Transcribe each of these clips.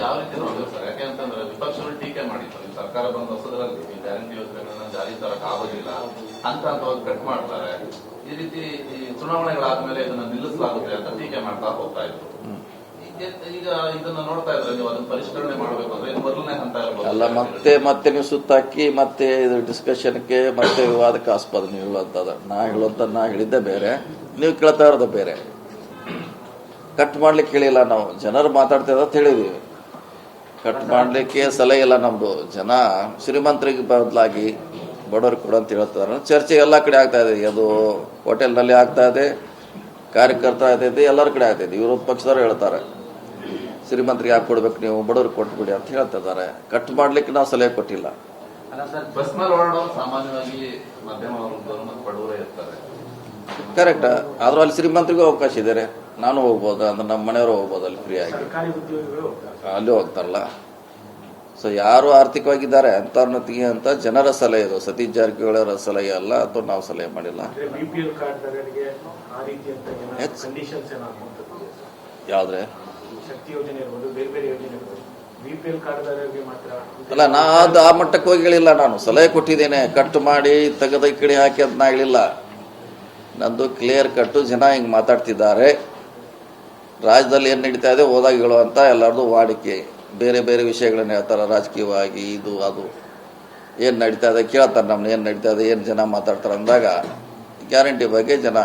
ಯಾವ ರೀತಿ ನೋಡಿದ್ರು ಸರ್? ಯಾಕೆಂತಂದ್ರೆ ವಿಪಕ್ಷಗಳು ಟೀಕೆ ಮಾಡಿದ್ರು, ಸರ್ಕಾರ ಬಂದ ಹೊಸದರಲ್ಲಿ ಗ್ಯಾರಂಟಿ ಯೋಜನೆಗಳನ್ನ ಜಾರಿ ತರಕ್ ಆಗೋದಿಲ್ಲ ಅಂತ ಕಟ್ ಮಾಡ್ತಾರೆ. ಈ ರೀತಿ ಈ ಚುನಾವಣೆಗಳಾದ್ಮೇಲೆ ಇದನ್ನ ನಿಲ್ಲಿಸಲಾಗುತ್ತೆ ಅಂತ ಟೀಕೆ ಮಾಡ್ತಾ ಹೋಗ್ತಾ ಇದ್ರು. ಈಗ ಇದನ್ನ ನೋಡ್ತಾ ಇದ್ರೆ ನೀವು ಅದನ್ನ ಪರಿಷ್ಕರಣೆ ಮಾಡಬೇಕು ಅಂದ್ರೆ ಇದು ಮೊದಲನೇ ಹಂತ ಇರಬಹುದು ಅಲ್ಲ. ಮತ್ತೆ ನೀವು ಸುತ್ತಾಕಿ ಮತ್ತೆ ಇದು ಡಿಸ್ಕಷನ್ಗೆ ಮತ್ತೆ ವಿವಾದಕ್ಕೆ ಆಸ್ಪದ ನೀವು ಹೇಳುವಂತದ. ನಾ ಹೇಳಿದ್ದೆ ಬೇರೆ, ನೀವು ಕೇಳ್ತಾ ಇರೋದು ಬೇರೆ. ಕಟ್ ಮಾಡ್ಲಿಕ್ಕೆ ಹೇಳಿಲ್ಲ ನಾವು, ಜನರು ಮಾತಾಡ್ತಾ ಇರೋದು ಹೇಳಿದೀವಿ. ಕಟ್ ಮಾಡ್ಲಿಕ್ಕೆ ಸಲಹೆ ಇಲ್ಲ ನಮ್ದು. ಜನ ಶ್ರೀಮಂತರಿಗೆ ಬದಲಾಗಿ ಬಡವರಿಗೆ ಕೊಡು ಅಂತ ಹೇಳ್ತಾರೆ. ಚರ್ಚೆ ಎಲ್ಲ ಕಡೆ ಆಗ್ತಾ ಇದೆ. ಅದು ಹೋಟೆಲ್ನಲ್ಲಿ ಆಗ್ತಾ ಇದೆ, ಕಾರ್ಯಕರ್ತ ಆಗ್ತೈತಿ, ಎಲ್ಲರ ಕಡೆ ಆಗ್ತೈತಿ. ವಿರೋಧ ಪಕ್ಷದವ್ರು ಹೇಳ್ತಾರೆ ಶ್ರೀಮಂತರಿಗೆ ಯಾಕೆ ಕೊಡ್ಬೇಕು, ನೀವು ಬಡವ್ರಿಗೆ ಕೊಟ್ಬಿಡಿ ಅಂತ ಹೇಳ್ತಿದ್ದಾರೆ. ಕಟ್ ಮಾಡ್ಲಿಕ್ಕೆ ನಾವು ಸಲಹೆ ಕೊಟ್ಟಿಲ್ಲ. ಬಸ್ ಮೇಲೆ ಓಡಾಡೋರು ಸಾಮಾನ್ಯವಾಗಿ ಮಧ್ಯಮ ವರ್ಗದವರು ಮತ್ತು ಬಡವರೇ ಇರ್ತಾರೆ. ಕರೆಕ್ಟ್. ಆದ್ರೂ ಅಲ್ಲಿ ಶ್ರೀಮಂತರಿಗೂ ಅವಕಾಶ ಇದೆ. ನಾನು ಹೋಗ್ಬೋದು, ಅಂದ್ರೆ ನಮ್ಮ ಮನೆಯವರು ಹೋಗ್ಬೋದು ಅಲ್ಲಿ ಫ್ರೀ ಆಗಿ, ಅಲ್ಲಿ ಹೋಗ್ತಾರಲ್ಲ. ಸೊ ಯಾರು ಆರ್ಥಿಕವಾಗಿದ್ದಾರೆ ಅಂತವ್ರನ್ನ ತೆಗಿ ಅಂತ ಜನರ ಸಲಹೆ ಇದು. ಸತೀಶ್ ಜಾರಕಿಹೊಳಿ ಅವರ ಸಲಹೆ ಅಲ್ಲ, ಅಥವಾ ನಾವು ಸಲಹೆ ಮಾಡಿಲ್ಲ. ಯಾವ್ದ್ರೆ ಅಲ್ಲ, ನಾ ಅದು ಆ ಮಟ್ಟಕ್ಕೆ ಹೋಗಿ ಹೇಳಿಲ್ಲ. ನಾನು ಸಲಹೆ ಕೊಟ್ಟಿದ್ದೇನೆ, ಕಟ್ ಮಾಡಿ ತೆಗೆದ ಈ ಕಡೆ ಹಾಕಿ ಅಂತ ನಾ ಹೇಳಿಲ್ಲ. ನಂದು ಕ್ಲಿಯರ್ ಕಟ್ಟು. ಜನ ಹಿಂಗ್ ಮಾತಾಡ್ತಿದ್ದಾರೆ, ರಾಜ್ಯದಲ್ಲಿ ಏನ್ ನಡೀತಾ ಇದೆ ಹೋದಾಗ ಹೇಳುವಂತ ಎಲ್ಲರದು ವಾಡಿಕೆ. ಬೇರೆ ಬೇರೆ ವಿಷಯಗಳನ್ನ ಹೇಳ್ತಾರೆ, ರಾಜಕೀಯವಾಗಿ ಇದು ಅದು ಏನ್ ನಡೀತಾ ಇದೆ ಕೇಳ್ತಾರೆ. ನಮ್ನ ಏನ್ ನಡೀತಾ ಇದೆ, ಏನ್ ಜನ ಮಾತಾಡ್ತಾರೆ ಅಂದಾಗ ಗ್ಯಾರಂಟಿ ಬಗ್ಗೆ ಜನ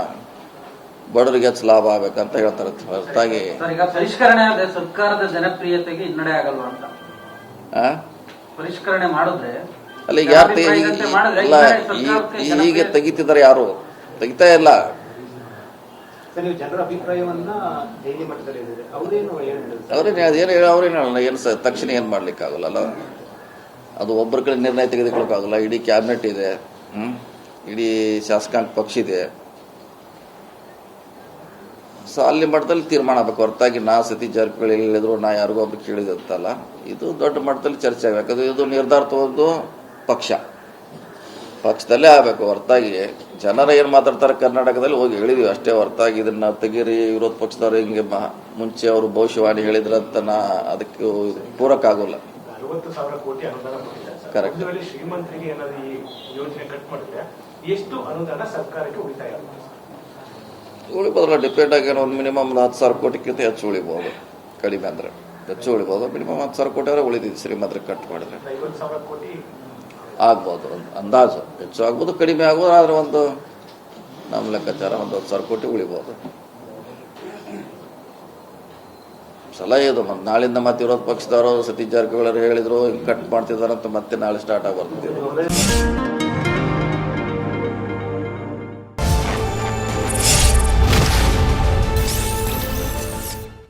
ಬಡವರಿಗೆ ಹೆಚ್ಚು ಲಾಭ ಆಗ್ಬೇಕಂತ ಹೇಳ್ತಾರೆ. ಹೊರತಾಗಿ ಪರಿಷ್ಕರಣೆ ಸರ್ಕಾರದ ಜನಪ್ರಿಯತೆಗೆ ಹಿನ್ನಡೆ ಆಗಲ್ವಾ ಅಂತ ಪರಿಷ್ಕರಣೆ ಮಾಡಿದ್ರೆ ಅಲ್ಲ. ಈಗ ಯಾರು ಹೀಗೆ ತೆಗಿತಿದ್ದಾರೆ? ಯಾರು ತೆಗಿತಾ ಇಲ್ಲ. ಜನರ ಅಭಿಪ್ರಾಯವನ್ನ ಅವ್ರೇನು ತಕ್ಷಣ ಏನ್ ಮಾಡ್ಲಿಕ್ಕೆ ಆಗಲ್ಲ. ಅದು ಒಬ್ಬರ ಕಡೆ ನಿರ್ಣಯ ತೆಗೆದುಕೊಳ್ಳಕ್ಕಾಗಲ್ಲ. ಇಡೀ ಕ್ಯಾಬಿನೆಟ್ ಇದೆ, ಇಡೀ ಶಾಸಕಾಂಗ ಪಕ್ಷ ಇದೆ. ಸೊ ಅಲ್ಲಿ ಮಟ್ಟದಲ್ಲಿ ತೀರ್ಮಾನ ಆಗ್ಬೇಕು. ಹೊರತಾಗಿ ನಾ ಸತೀಶ್ ಜಾರಕಿಹೊಳಿ ಹೇಳಿದ್ರು, ನಾ ಯಾರಿಗೋ ಒಬ್ರು ಕೇಳಿದಂತಲ್ಲ. ಇದು ದೊಡ್ಡ ಮಟ್ಟದಲ್ಲಿ ಚರ್ಚೆ ಆಗ್ಬೇಕು. ಇದು ನಿರ್ಧಾರ ತಗೊಂಡು ಪಕ್ಷದಲ್ಲೇ ಆಗ್ಬೇಕು. ಹೊರತಾಗಿ ಜನರ ಏನ್ ಮಾತಾಡ್ತಾರೆ ಕರ್ನಾಟಕದಲ್ಲಿ ಹೋಗಿ ಹೇಳಿದೀವಿ ಅಷ್ಟೇ. ಹೊರತಾಗಿ ಇದನ್ನ ತೆಗೀರಿ, ವಿರೋಧ ಪಕ್ಷದವ್ರು ಹಿಂಗೆ ಮುಂಚೆ ಅವರು ಭವಿಷ್ಯವಾಣಿ ಹೇಳಿದ್ರಂತ ಅದಕ್ಕೆ ಪೂರಕ ಆಗೋಲ್ಲ. 60,000 ಕೋಟಿ ಅನುದಾನ ಕೊಟ್ಟಿದ್ದಾರೆ. ಕರೆಕ್ಟ್. ಶ್ರೀಮಂತರಿಗೆ ಏನಾದ್ರು ಈ ಯೋಜನೆ ಕಟ್ ಮಾಡಿದ್ರೆ ಎಷ್ಟು ಅನುದಾನ ಸರ್ಕಾರಕ್ಕೆ ಉಳಿತಾಯ ಉಳಿಬೋದಲ್ಲ. ಡಿಪೆಂಡ್ ಆಗಿ ಒಂದು ಮಿನಿಮಮ್ 10,000 ಕೋಟಿಗಿಂತ ಹೆಚ್ಚು ಉಳಿಬಹುದು. ಕಡಿಮೆ ಅಂದ್ರೆ ಹೆಚ್ಚು ಉಳಿಬಹುದು. ಮಿನಿಮಮ್ 10,000 ಕೋಟಿ ಅವರ ಉಳಿದಿದೆ ಶ್ರೀಮಂತರಿಗೆ ಕಟ್ ಮಾಡಿದ್ರೆ. 50,000 ಕೋಟಿ ಆಗ್ಬೋದು, ಅಂದಾಜು. ಹೆಚ್ಚು ಆಗ್ಬೋದು, ಕಡಿಮೆ ಆಗ್ಬೋದು. ಆದ್ರೆ ಒಂದು ನಮ್ಮ ಲೆಕ್ಕಾಚಾರ 10,000 ಕೋಟಿ ಉಳಿಬಹುದು. ಸಲಹೆ ಇದು. ನಾಳಿಂದ ಮತ್ತೆ ವಿರೋಧ ಪಕ್ಷದವರು ಸತೀಶ್ ಜಾರಕಿಹೊಳಿ ಹೇಳಿದ್ರು ಹಿಂಗೆ ಕಟ್ ಮಾಡ್ತಿದಾರಂತ ಮತ್ತೆ ನಾಳೆ ಸ್ಟಾರ್ಟ್ ಆಗಿ ಬರ್ತಿದ್ರು.